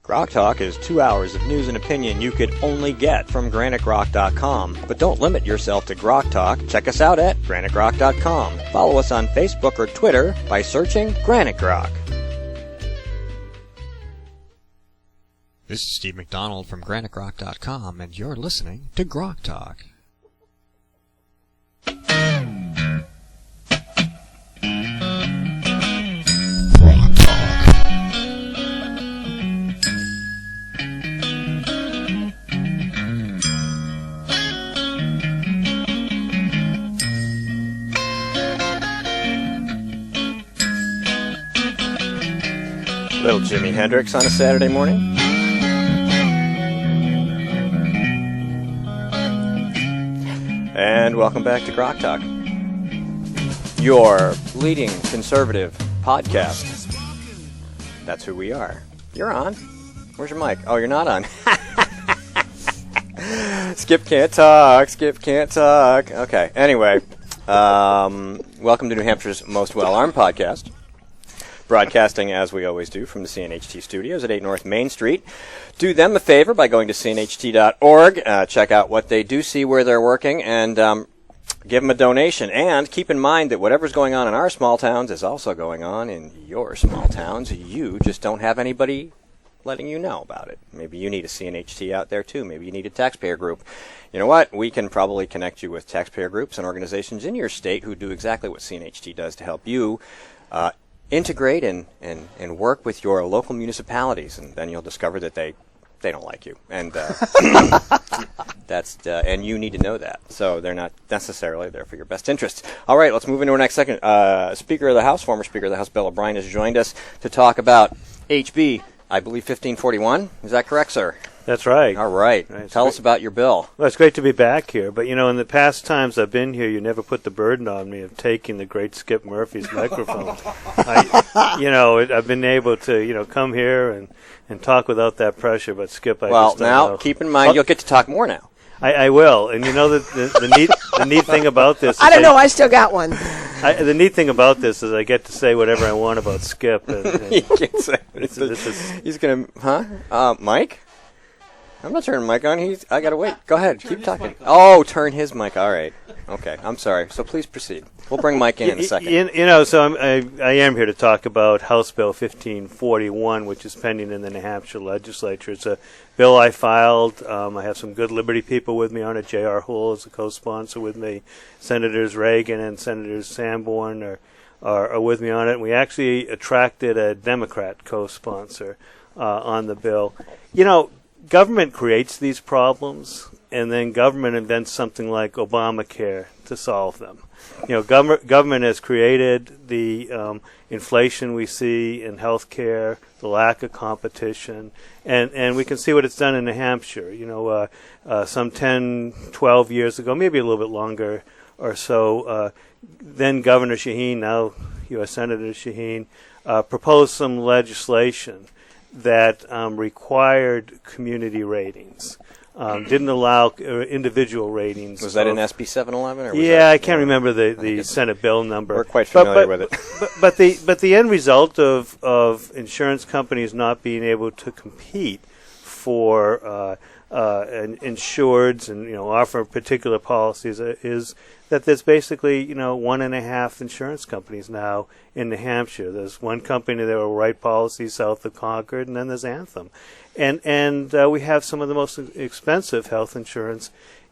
GrokTALK is 2 hours of news and opinion you could only get from GraniteGrok.com. But don't limit yourself to GrokTALK. Check us out at GraniteGrok.com. Follow us on Facebook or Twitter by searching Granite Grok. This is Steve McDonald from GraniteGrok.com, and you're listening to GrokTALK. Little Jimi Hendrix on a Saturday morning. And welcome back to GrokTALK, your leading conservative podcast. That's who we are. You're on. Where's your mic? Oh, you're not on. Skip can't talk. Skip can't talk. Okay, anyway. Welcome to New Hampshire's most well-armed podcast. Broadcasting, as we always do, from the CNHT studios at 8 North Main Street. Do them a favor by going to cnht.org. Check out what they do, see where they're working, and give them a donation. And keep in mind that whatever's going on in our small towns is also going on in your small towns. You just don't have anybody letting you know about it. Maybe you need a CNHT out there, too. Maybe you need a taxpayer group. You know what? We can probably connect you with taxpayer groups and organizations in your state who do exactly what CNHT does to help you integrate and work with your local municipalities, and then you'll discover that they don't like you, and and you need to know that. So they're not necessarily there for your best interests. All right, let's move into our next segment. Speaker of the House, former Speaker of the House, Bill O'Brien, has joined us to talk about HB, I believe 1541. Is that correct, sir? That's right. All right. Tell us about your bill. Well, it's great to be back here. But, in the past times I've been here, you never put the burden on me of taking the great Skip Murphy's microphone. I've been able to, come here and talk without that pressure. But, Skip, I just don't know. Keep in mind, you'll get to talk more now. I will. And the neat thing about this is I don't know. I still got one. The neat thing about this is I get to say whatever I want about Skip. And you can't say he's going to, Mike? I'm not turning Mike on. I gotta wait. Go ahead. Keep talking. Oh, turn his mic. All right. Okay. I'm sorry. So please proceed. We'll bring Mike in a second. So I am here to talk about House Bill 1541, which is pending in the New Hampshire legislature. It's a bill I filed. I have some good Liberty people with me on it. J.R. Houle is a co-sponsor with me. Senators Reagan and Senators Sanborn are with me on it. And we actually attracted a Democrat co-sponsor on the bill. Government creates these problems, and then government invents something like Obamacare to solve them. Government has created the inflation we see in healthcare, the lack of competition, and we can see what it's done in New Hampshire. Some 10, 12 years ago, maybe a little bit longer or so, then Governor Shaheen, now U.S. Senator Shaheen, proposed some legislation that required community ratings, didn't allow individual ratings. Was that in SB 711? I can't remember the Senate bill number. We're quite familiar with it. But the end result of insurance companies not being able to compete for insureds and offer particular policies is that there's basically 1.5 insurance companies now in New Hampshire. There's one company that will write policies south of Concord, and then there's Anthem, and we have some of the most expensive health insurance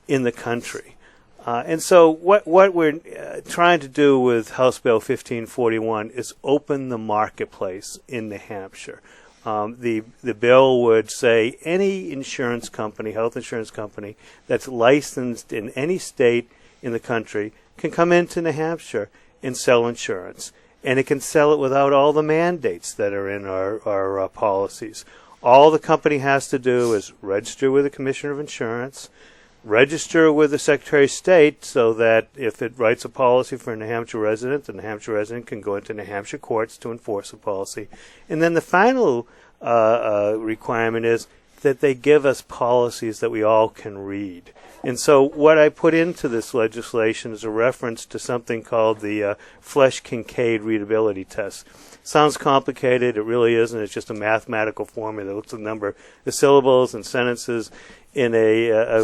in the country. And so what we're trying to do with House Bill 1541 is open the marketplace in New Hampshire. The bill would say any insurance company, health insurance company, that's licensed in any state in the country can come into New Hampshire and sell insurance. And it can sell it without all the mandates that are in our policies. All the company has to do is register with the Commissioner of Insurance, register with the Secretary of State so that if it writes a policy for a New Hampshire resident, the New Hampshire resident can go into New Hampshire courts to enforce the policy. And then the final requirement is that they give us policies that we all can read. And so what I put into this legislation is a reference to something called the Flesch-Kincaid readability test. Sounds complicated. It really isn't. It's just a mathematical formula that looks at the number of syllables and sentences in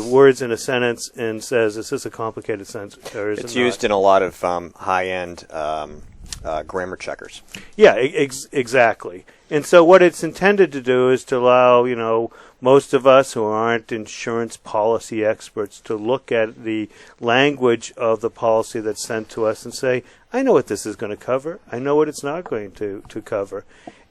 words in a sentence and says, is this a complicated sentence or is it not? It's used in a lot of high-end grammar checkers. Yeah, exactly. And so what it's intended to do is to allow, most of us who aren't insurance policy experts to look at the language of the policy that's sent to us and say, I know what this is going to cover. I know what it's not going to cover.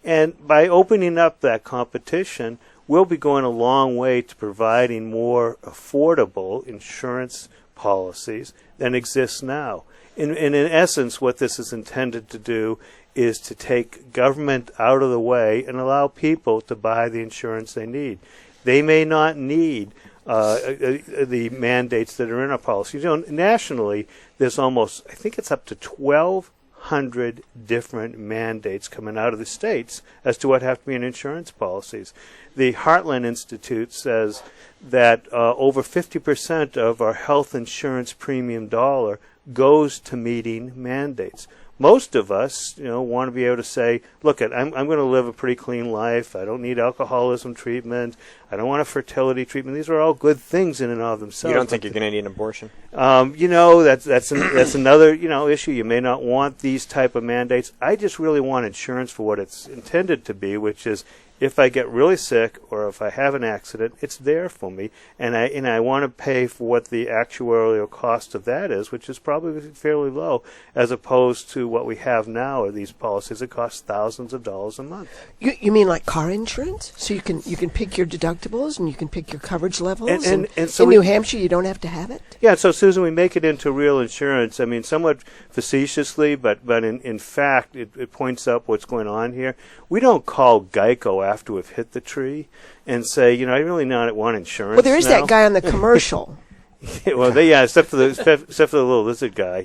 And by opening up that competition, we'll be going a long way to providing more affordable insurance policies than exist now. In essence, what this is intended to do is to take government out of the way and allow people to buy the insurance they need. They may not need the mandates that are in our policy. Nationally, there's almost, I think it's up to 1,200 different mandates coming out of the states as to what have to be in insurance policies. The Heartland Institute says that over 50% of our health insurance premium dollar goes to meeting mandates. Most of us, want to be able to say, look, I'm going to live a pretty clean life. I don't need alcoholism treatment. I don't want a fertility treatment. These are all good things in and of themselves. You don't think you're going to need an abortion? That's another, issue. You may not want these type of mandates. I just really want insurance for what it's intended to be, which is if I get really sick or if I have an accident, it's there for me, and I want to pay for what the actuarial cost of that is, which is probably fairly low, as opposed to what we have now are these policies that cost thousands of dollars a month. You mean like car insurance? So you can pick your deductibles and you can pick your coverage levels. And so in New Hampshire, you don't have to have it. Yeah. So Susan, we make it into real insurance. I mean, somewhat facetiously, but in fact, it points up what's going on here. We don't call Geico after we've hit the tree and say, I really not want insurance. Well, there is now. that guy on the commercial. Except for the little lizard guy.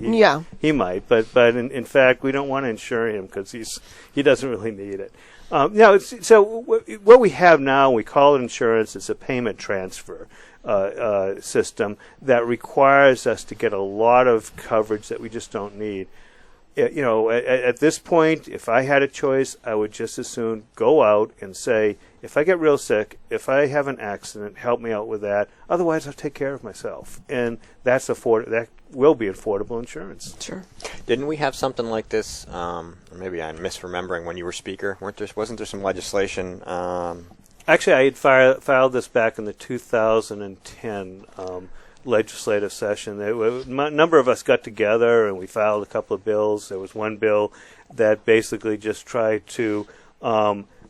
He might, but in fact, we don't want to insure him because he doesn't really need it. So what we have now, we call it insurance. It's a payment transfer system that requires us to get a lot of coverage that we just don't need. At this point, if I had a choice, I would just as soon go out and say, if I get real sick, if I have an accident, help me out with that. Otherwise, I'll take care of myself. And that will be affordable insurance. Sure. Didn't we have something like this? Or maybe I'm misremembering when you were speaker. Wasn't there some legislation? Actually, I had filed this back in the 2010 legislative session. A number of us got together and we filed a couple of bills. There was one bill that basically just tried to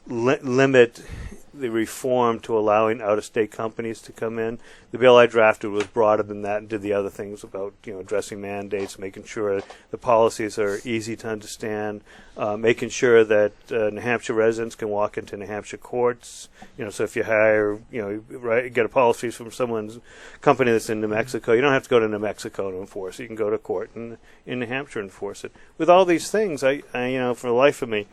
limit the reform to allowing out-of-state companies to come in. The bill I drafted was broader than that and did the other things about addressing mandates, making sure the policies are easy to understand, making sure that New Hampshire residents can walk into New Hampshire courts. So if you hire, get a policy from someone's company that's in New Mexico, you don't have to go to New Mexico to enforce it. You can go to court in New Hampshire and enforce it. With all these things, I for the life of me,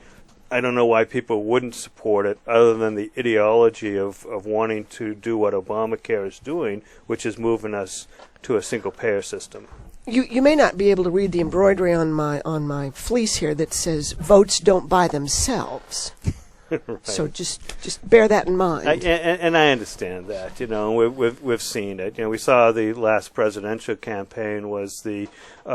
I don't know why people wouldn't support it other than the ideology of wanting to do what Obamacare is doing, which is moving us to a single-payer system. You may not be able to read the embroidery on my fleece here that says votes don't buy themselves. Right. So just bear that in mind. And I understand that. We've seen it. We saw the last presidential campaign was the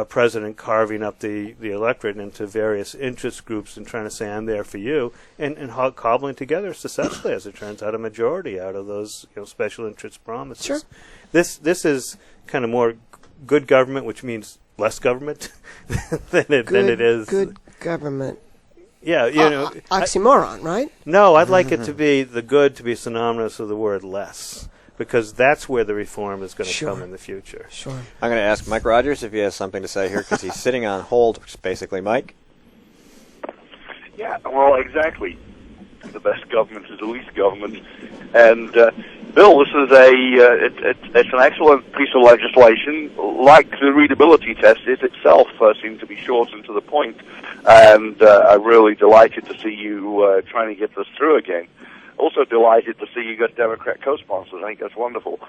president carving up the electorate into various interest groups and trying to say, I'm there for you, and cobbling together successfully, as it turns out, a majority out of those special interest promises. Sure. This is kind of more good government, which means less government than it is. Good government. Yeah, oxymoron, right? No, I'd like it to be the good to be synonymous with the word less, because that's where the reform is going to come in the future. Sure. I'm going to ask Mike Rogers if he has something to say here, because he's sitting on hold, which is basically Mike. Yeah, well, exactly. The best government is the least government. And, Bill, this is it's an excellent piece of legislation. Like the readability test, it itself seemed to be short and to the point. And I'm really delighted to see you trying to get this through again. also delighted to see you got Democrat co-sponsors. I think that's wonderful.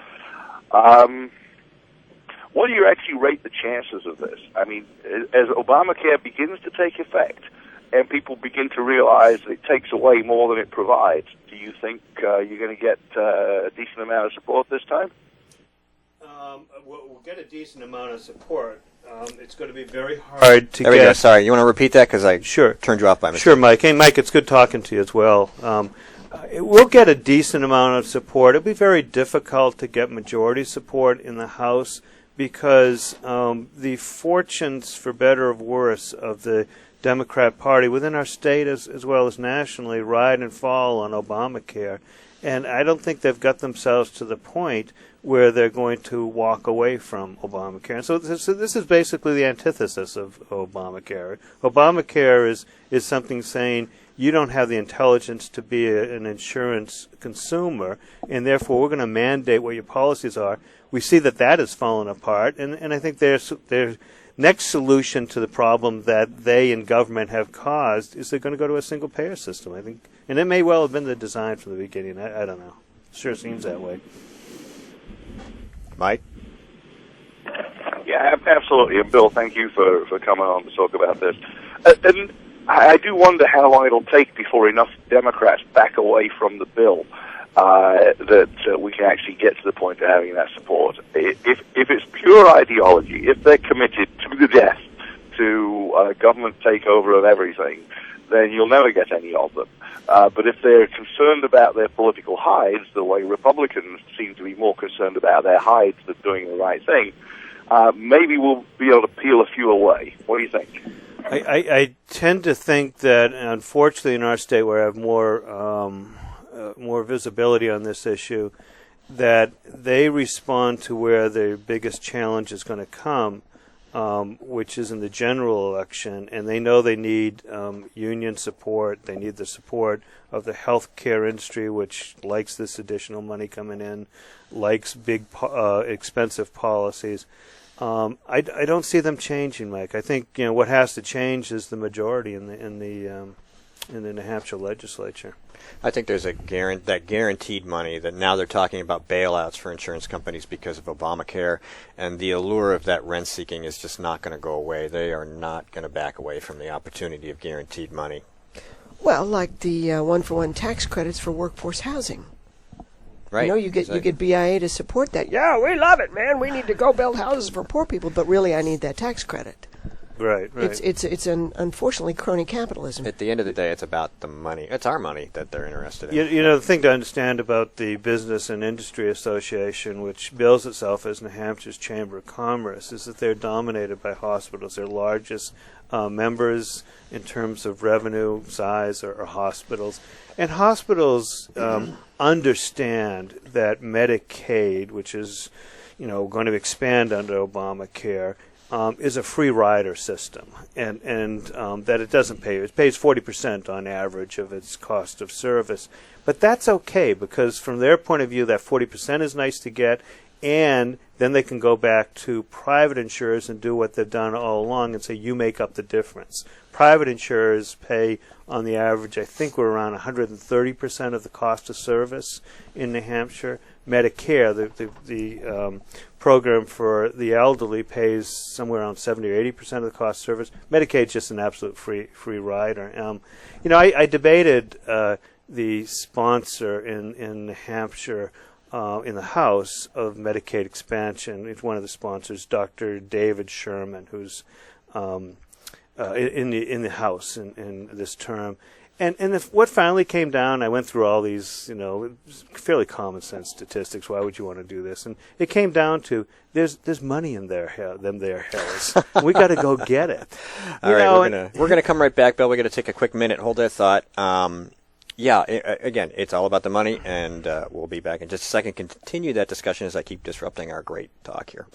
What do you actually rate the chances of this? I mean, as Obamacare begins to take effect and people begin to realize it takes away more than it provides, do you think you're going to get a decent amount of support this time? We'll get a decent amount of support. It's going to be very hard to get. There we go. Sorry, you want to repeat that because I turned you off by mistake. Sure, Mike. Hey, Mike, it's good talking to you as well. We'll get a decent amount of support. It'll be very difficult to get majority support in the House because the fortunes, for better or worse, of the Democrat Party within our state as well as nationally ride and fall on Obamacare. And I don't think they've got themselves to the point where they're going to walk away from Obamacare. And so this is basically the antithesis of Obamacare. Obamacare is something saying you don't have the intelligence to be an insurance consumer, and therefore we're going to mandate what your policies are. We see that has fallen apart, and I think their next solution to the problem that they in government have caused is they're going to go to a single-payer system, I think. And it may well have been the design from the beginning. I don't know. Sure seems that way. Mike? Yeah, absolutely. And Bill, thank you for coming on to talk about this. And I do wonder how long it'll take before enough Democrats back away from the bill that we can actually get to the point of having that support. If it's pure ideology, if they're committed to the death to government takeover of everything, then you'll never get any of them. But if they're concerned about their political hides, the way Republicans seem to be more concerned about their hides than doing the right thing, maybe we'll be able to peel a few away. What do you think? I tend to think that, unfortunately, in our state where I have more visibility on this issue, that they respond to where their biggest challenge is going to come, which is in the general election, and they know they need union support. They need the support of the health care industry, which likes this additional money coming in, likes big, expensive policies. I don't see them changing, Mike. I think what has to change is the majority in the New Hampshire legislature. I think there's that guaranteed money that now they're talking about bailouts for insurance companies because of Obamacare, and the allure of that rent seeking is just not going to go away. They are not going to back away from the opportunity of guaranteed money. Well, like the one-for-one tax credits for workforce housing. Right. You get BIA to support that. Yeah, we love it, man. We need to go build houses for poor people, but really I need that tax credit. Right. It's unfortunately crony capitalism. At the end of the day, it's about the money. It's our money that they're interested in. The thing to understand about the Business and Industry Association, which bills itself as New Hampshire's Chamber of Commerce, is that they're dominated by hospitals. Their largest members in terms of revenue size are hospitals. And hospitals understand that Medicaid, which is going to expand under Obamacare, is a free rider system, and that it doesn't pay. It pays 40% on average of its cost of service. But that's okay, because from their point of view, that 40% is nice to get, and then they can go back to private insurers and do what they've done all along and say, you make up the difference. Private insurers pay, on the average, I think we're around 130% of the cost of service in New Hampshire. Medicare, the program for the elderly, pays somewhere around 70 or 80% of the cost of service. Medicaid's just an absolute free rider. I debated the sponsor in New Hampshire in the House of Medicaid expansion. It's one of the sponsors, Dr. David Sherman, who's in the House in this term. And what finally came down, I went through all these, fairly common sense statistics. Why would you want to do this? And it came down to there's money in their hills. We got to go get it. All right, we're gonna come right back, Bill. We're gonna take a quick minute. Hold that thought. Again, it's all about the money, and we'll be back in just a second. Continue that discussion as I keep disrupting our great talk here.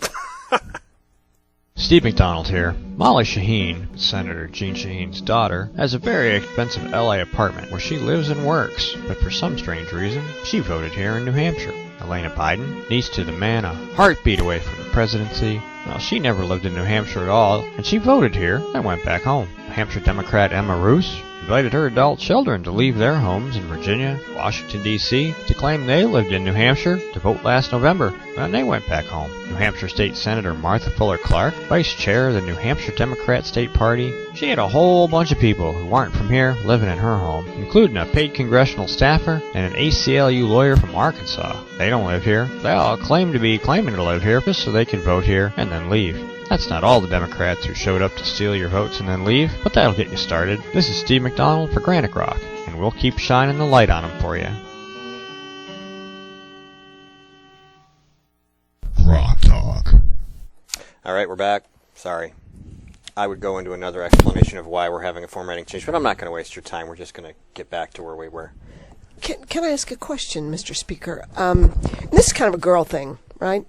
Steve McDonald here. Molly Shaheen, Senator Jean Shaheen's daughter, has a very expensive LA apartment where she lives and works, but for some strange reason, she voted here in New Hampshire. Elena Biden, niece to the man a heartbeat away from the presidency, well, she never lived in New Hampshire at all, and she voted here and went back home. New Hampshire Democrat Emma Roos, invited her adult children to leave their homes in Virginia, Washington, D.C. to claim they lived in New Hampshire to vote last November, and they went back home. New Hampshire State Senator Martha Fuller Clark, Vice Chair of the New Hampshire Democrat State Party, she had a whole bunch of people who aren't from here living in her home, including a paid congressional staffer and an ACLU lawyer from Arkansas. They don't live here. They all claim to be claiming to live here just so they can vote here and then leave. That's not all the Democrats who showed up to steal your votes and then leave, but that'll get you started. This is Steve McDonald for Granite Rock, and we'll keep shining the light on them for you. GrokTALK. All right, we're back. Sorry. I would go into another explanation of why we're having a formatting change, but I'm not going to waste your time. We're just going to get back to where we were. Can I ask a question, Mr. Speaker? This is kind of a girl thing, right?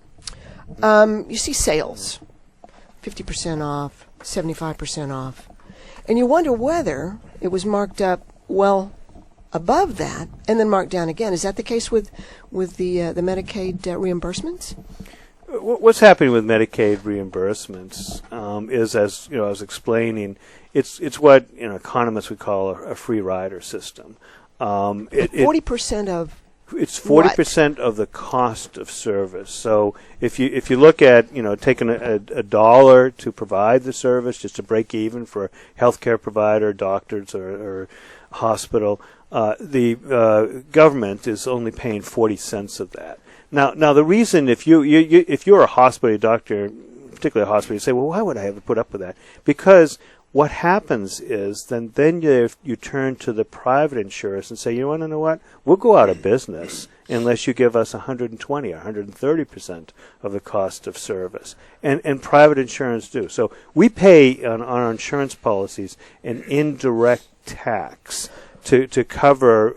You see sales, 50% off, 75% off, and you wonder whether it was marked up well above that and then marked down again. Is that the case with the Medicaid reimbursements? What's happening with Medicaid reimbursements is, as you know, I was explaining, it's what economists would call a free rider system. 40% of it's 40% of the cost of service. So if you look at taking a dollar to provide the service, just to break even for a healthcare provider, doctors or hospital, the government is only paying 40 cents of that. Now the reason if you're a hospital, a doctor, particularly a hospital, you say, well, why would I have to put up with that? Because what happens is then you turn to the private insurers and say, you want to know what? We'll go out of business unless you give us 120 or 130% of the cost of service. And private insurance do. So we pay on our insurance policies an indirect tax to cover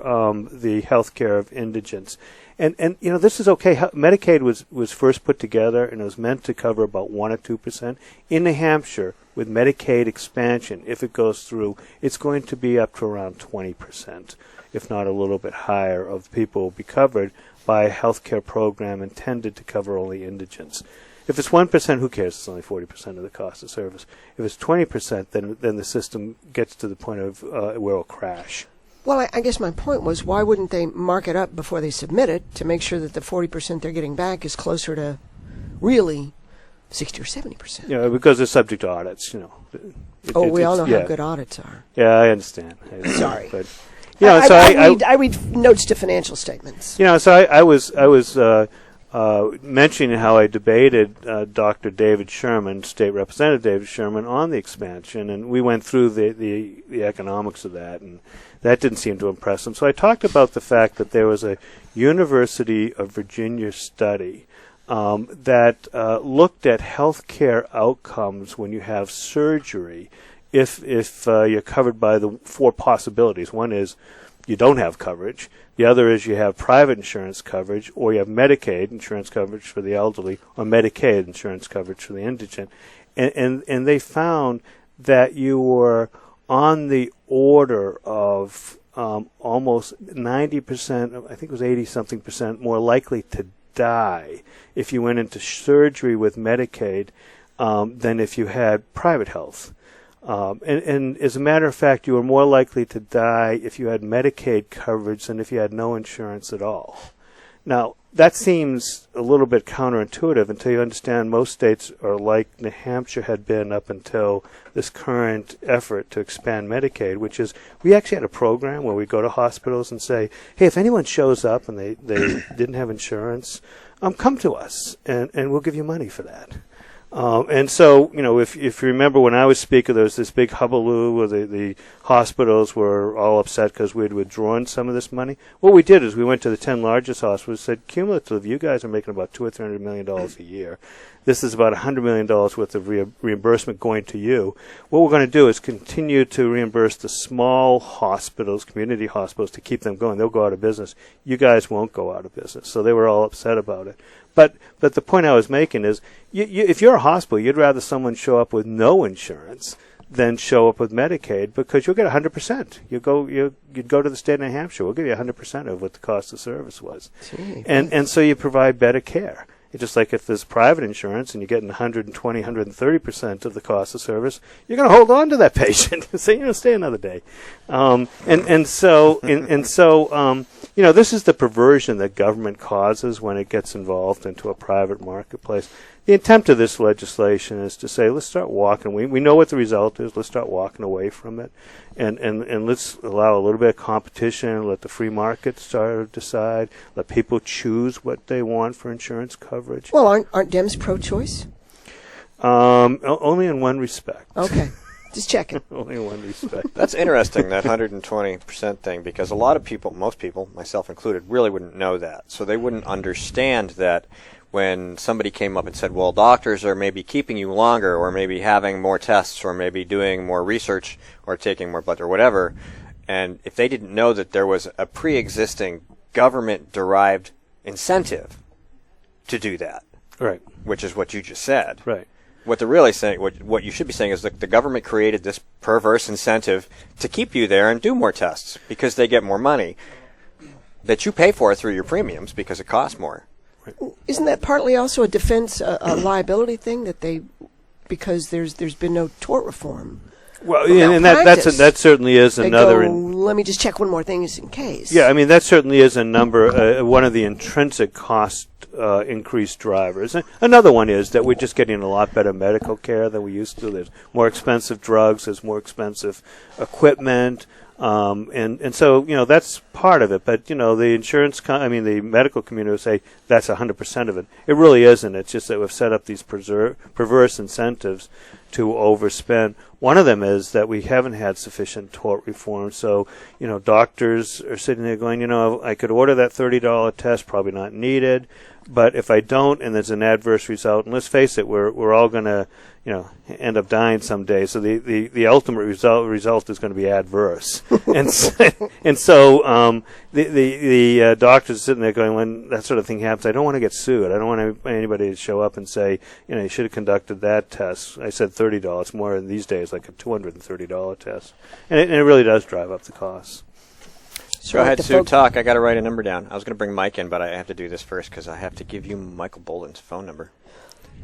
the health care of indigents. And this is okay. Medicaid was first put together and it was meant to cover about 1 or 2%. In New Hampshire, with Medicaid expansion, if it goes through, it's going to be up to around 20%, if not a little bit higher, of people will be covered by a health care program intended to cover only indigents. If it's 1%, who cares? It's only 40% of the cost of service. If it's 20%, then the system gets to the point of where it'll crash. Well, I guess my point was, why wouldn't they mark it up before they submit it to make sure that the 40% they're getting back is closer to really 60 or 70%? Because they're subject to audits. We all know how good audits are. Yeah, I understand. Sorry. But, I read notes to financial statements. So I was mentioning how I debated Dr. David Sherman, State Representative David Sherman, on the expansion, and we went through the economics of that, and that didn't seem to impress him. So I talked about the fact that there was a University of Virginia study that looked at healthcare outcomes when you have surgery if you're covered by the 4 possibilities. One is you don't have coverage. The other is you have private insurance coverage, or you have Medicaid insurance coverage for the elderly, or Medicaid insurance coverage for the indigent. And they found that you were on the order of almost 90%, I think it was 80-something% more likely to die if you went into surgery with Medicaid than if you had private health. And as a matter of fact, you were more likely to die if you had Medicaid coverage than if you had no insurance at all. Now, that seems a little bit counterintuitive until you understand most states are like New Hampshire had been up until this current effort to expand Medicaid, which is we actually had a program where we go to hospitals and say, hey, if anyone shows up and they didn't have insurance, come to us and we'll give you money for that. And so, if you remember when I was speaker, there was this big hullabaloo where the hospitals were all upset because we had withdrawn some of this money. What we did is we went to the 10 largest hospitals and said, cumulatively, you guys are making about $200 or $300 million a year. This is about $100 million worth of reimbursement going to you. What we're going to do is continue to reimburse the small hospitals, community hospitals, to keep them going. They'll go out of business. You guys won't go out of business. So they were all upset about it. But the point I was making is, if you're a hospital, you'd rather someone show up with no insurance than show up with Medicaid, because you'll get 100%. You'd go to the state of New Hampshire. We'll give you 100% of what the cost of service was. Gee, and so you provide better care. It's just like if there's private insurance and you're getting 120, 130% of the cost of service, you're going to hold on to that patient and say, stay another day. So this is the perversion that government causes when it gets involved into a private marketplace. The intent of this legislation is to say, let's start walking. We know what the result is. Let's start walking away from it, and let's allow a little bit of competition. Let the free market start to decide. Let people choose what they want for insurance coverage. Well, aren't Dems pro-choice? Only in one respect. Okay. Just checking. Only in one respect. That's interesting, that 120% thing, because a lot of people, most people, myself included, really wouldn't know that. So they wouldn't understand that when somebody came up and said, well, doctors are maybe keeping you longer, or maybe having more tests, or maybe doing more research, or taking more blood, or whatever, and if they didn't know that there was a pre-existing government-derived incentive to do that, right, which is what you just said. Right. What they're really saying, what you should be saying is that the government created this perverse incentive to keep you there and do more tests because they get more money that you pay for through your premiums because it costs more. Isn't that partly also a defense, a liability thing because there's been no tort reform? Well, and that certainly is another. Let me just check one more thing, just in case. Yeah, I mean that certainly is one of the intrinsic cost increased drivers. Another one is that we're just getting a lot better medical care than we used to. There's more expensive drugs. There's more expensive equipment. And so, that's part of it. But, the the medical community will say that's 100% of it. It really isn't. It's just that we've set up these perverse incentives to overspend. One of them is that we haven't had sufficient tort reform. So, doctors are sitting there going, I could order that $30 test, probably not needed. But if I don't, and there's an adverse result, and let's face it, we're all going to, end up dying someday. So the ultimate result is going to be adverse. and so the doctors are sitting there going, when that sort of thing happens, I don't want to get sued. I don't want anybody to show up and say, you should have conducted that test. I said $30. More in these days, like a $230 test, and it really does drive up the costs. Go ahead, Sue. Talk. I got to write a number down. I was going to bring Mike in, but I have to do this first because I have to give you Michael Bolden's phone number.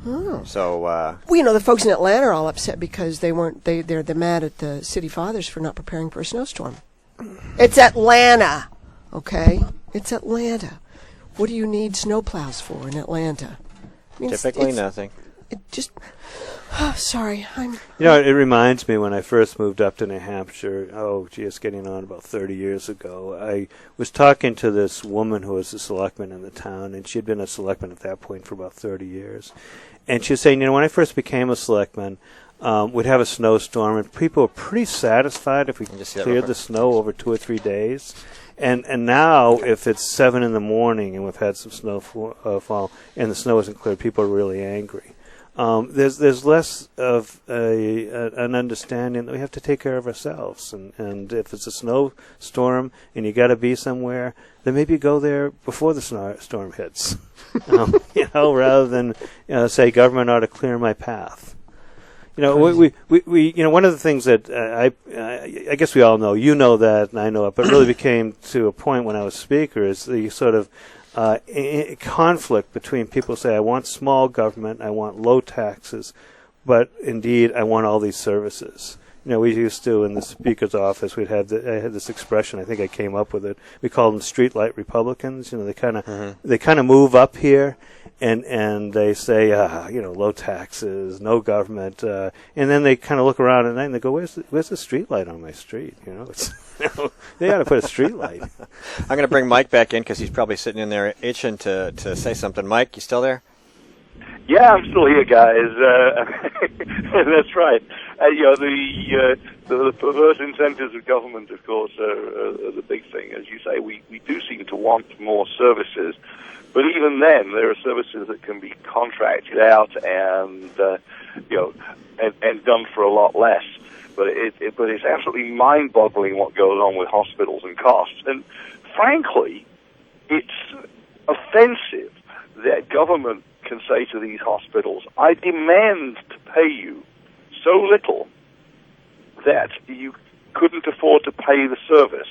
Oh. So, the folks in Atlanta are all upset because they're mad at the city fathers for not preparing for a snowstorm. It's Atlanta, okay? It's Atlanta. What do you need snowplows for in Atlanta? Typically nothing. It just. Sorry, it reminds me when I first moved up to New Hampshire, it's getting on about 30 years ago. I was talking to this woman who was a selectman in the town, and she had been a selectman at that point for about 30 years. And she was saying, when I first became a selectman, we'd have a snowstorm, and people were pretty satisfied if we cleared the snow over 2 or 3 days. And now, if it's 7 in the morning and we've had some snow fall and the snow isn't cleared, people are really angry. There's less of an understanding that we have to take care of ourselves, and if it's a snowstorm and you got to be somewhere, then maybe go there before the storm hits, rather than say government ought to clear my path. We one of the things that I guess we all know, that, and I know it, but really became to a point when I was speaker is the sort of conflict between people who say, I want small government, I want low taxes, but indeed I want all these services. We used to, in the Speaker's office, I had this expression, I think I came up with it, we call them streetlight Republicans. They kind of move up here, and they say, low taxes, no government, and then they kind of look around at night and they go, where's the streetlight on my street? They ought to put a streetlight. I'm going to bring Mike back in because he's probably sitting in there itching to say something. Mike, you still there? Yeah, I'm still here, guys. That's right. The perverse incentives of government, of course, are the big thing. As you say, we do seem to want more services, but even then, there are services that can be contracted out and done for a lot less. But it's absolutely mind-boggling what goes on with hospitals and costs. And frankly, it's offensive that government can say to these hospitals, I demand to pay you so little that you couldn't afford to pay the service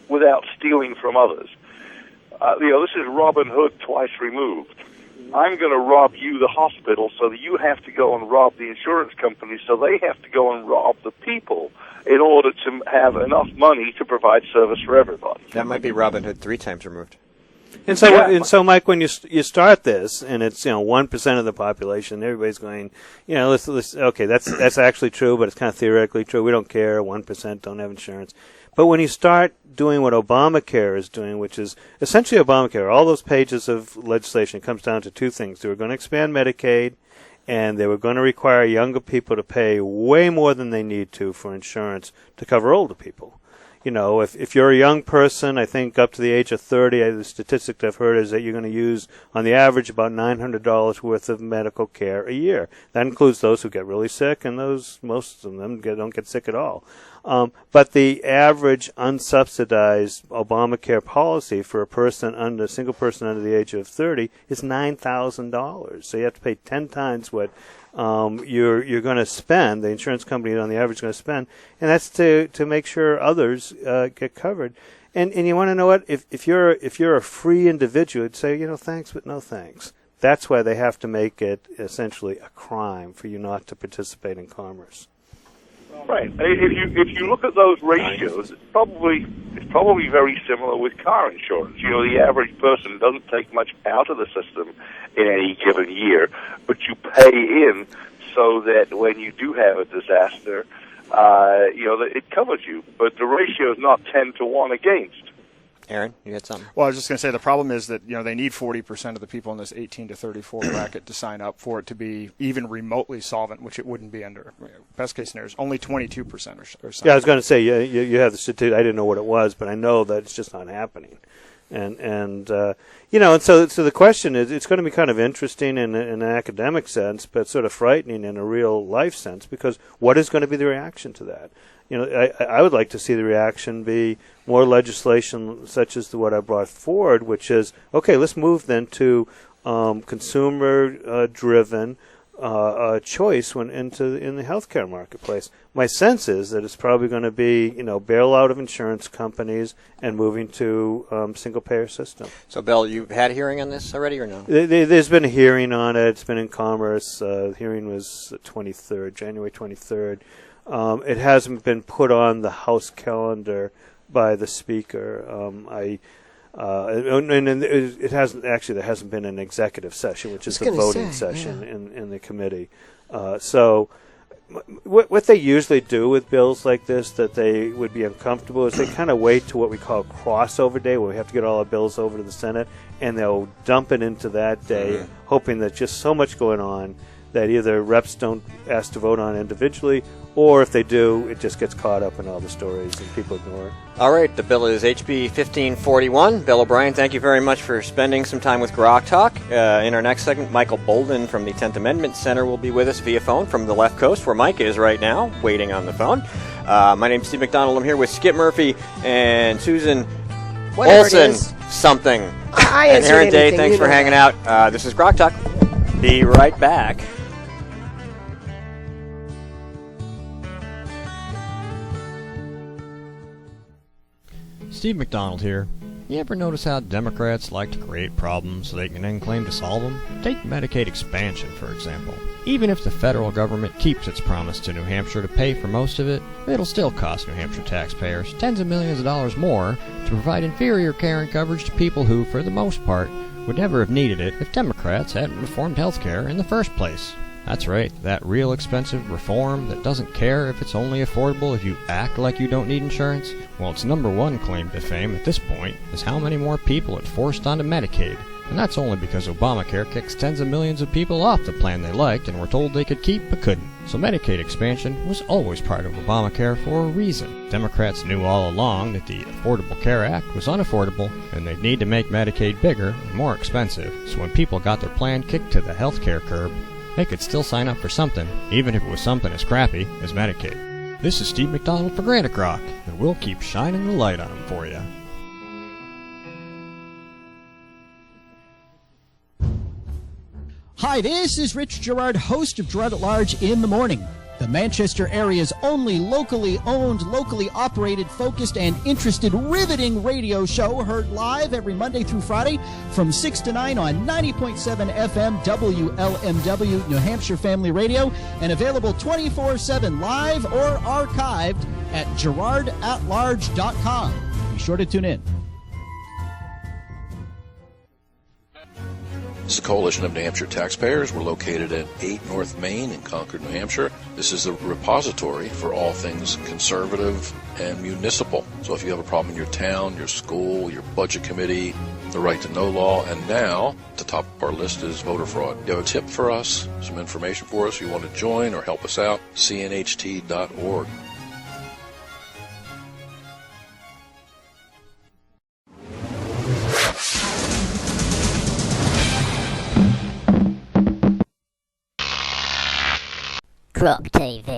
without stealing from others. This is Robin Hood twice removed. I'm going to rob you, the hospital, so that you have to go and rob the insurance company, so they have to go and rob the people in order to have enough money to provide service for everybody. That might be Robin Hood 3 times removed. And so, Mike, when you start this, and it's 1% of the population, everybody's going, let's okay, that's actually true, but it's kind of theoretically true. We don't care. 1% don't have insurance. But when you start doing what Obamacare is doing, which is essentially Obamacare, all those pages of legislation comes down to two things. They were going to expand Medicaid, and they were going to require younger people to pay way more than they need to for insurance to cover older people. If you're a young person, I think up to the age of 30, the statistic I've heard is that you're going to use, on the average, about $900 worth of medical care a year. That includes those who get really sick, and most of them don't get sick at all. But the average unsubsidized Obamacare policy for a single person under the age of 30 is $9,000. So you have to pay 10 times what you're going to spend, the insurance company on the average is going to spend, and that's to make sure others get covered. And you want to know what? If you're a free individual, you'd say, thanks, but no thanks. That's why they have to make it essentially a crime for you not to participate in commerce. Right. If you look at those ratios, it's probably very similar with car insurance. The average person doesn't take much out of the system in any given year, but you pay in so that when you do have a disaster, that it covers you. But the ratio is not 10 to 1 against. Aaron, you had something? Well, I was just going to say the problem is that they need 40% of the people in this 18 to 34 bracket to sign up for it to be even remotely solvent, which it wouldn't be under. Best case scenario is only 22% or something. Yeah, I was going to say you have the statistic. I didn't know what it was, but I know that it's just not happening. And so the question is, it's going to be kind of interesting in an academic sense, but sort of frightening in a real life sense, because what is going to be the reaction to that? I would like to see the reaction be more legislation such as what I brought forward, which is, okay, let's move then to consumer-driven choice in the healthcare marketplace. My sense is that it's probably going to be, bailout of insurance companies and moving to single-payer system. So, Bill, you've had a hearing on this already or no? There's been a hearing on it. It's been in Commerce. The hearing was January 23rd. It hasn't been put on the House calendar by the Speaker. It hasn't actually. There hasn't been an executive session, which is the voting session in the committee. So, what they usually do with bills like this that they would be uncomfortable is they kind of wait to what we call crossover day, where we have to get all our bills over to the Senate, and they'll dump it into that day, hoping that just so much going on that either reps don't ask to vote on individually, or if they do, it just gets caught up in all the stories and people ignore it. All right, the bill is HB 1541. Bill O'Brien, thank you very much for spending some time with GrokTALK. In our next segment, Michael Bolden from the 10th Amendment Center will be with us via phone from the left coast, where Mike is right now, waiting on the phone. My name's Steve McDonald. I'm here with Skip Murphy and Susan Olson something. And Aaron Day, thanks for hanging out. This is GrokTALK. Be right back. Steve McDonald here. You ever notice how Democrats like to create problems so they can then claim to solve them? Take Medicaid expansion, for example. Even if the federal government keeps its promise to New Hampshire to pay for most of it, it'll still cost New Hampshire taxpayers tens of millions of dollars more to provide inferior care and coverage to people who, for the most part, would never have needed it if Democrats hadn't reformed health care in the first place. That's right, that real expensive reform that doesn't care if it's only affordable if you act like you don't need insurance. Well, its number one claim to fame at this point is how many more people it forced onto Medicaid. And that's only because Obamacare kicks tens of millions of people off the plan they liked and were told they could keep but couldn't. So Medicaid expansion was always part of Obamacare for a reason. Democrats knew all along that the Affordable Care Act was unaffordable and they'd need to make Medicaid bigger and more expensive, so when people got their plan kicked to the health care curb, they could still sign up for something, even if it was something as crappy as Medicaid. This is Steve McDonald for Granite Grok, and we'll keep shining the light on them for you. Hi, this is Rich Gerard, host of Gerard at Large in the Morning. The Manchester area's only locally owned, locally operated, focused, and interested, riveting radio show, heard live every Monday through Friday from 6 to 9 on 90.7 FM WLMW, New Hampshire Family Radio, and available 24/7 live or archived at GerardAtLarge.com. Be sure to tune in. This is the Coalition of New Hampshire Taxpayers. We're located at 8 North Main in Concord, New Hampshire. This is the repository for all things conservative and municipal. So if you have a problem in your town, your school, your budget committee, the right to know law, and now at the top of our list is voter fraud. You have a tip for us, some information for us, you want to join or help us out, cnht.org. Grok TV.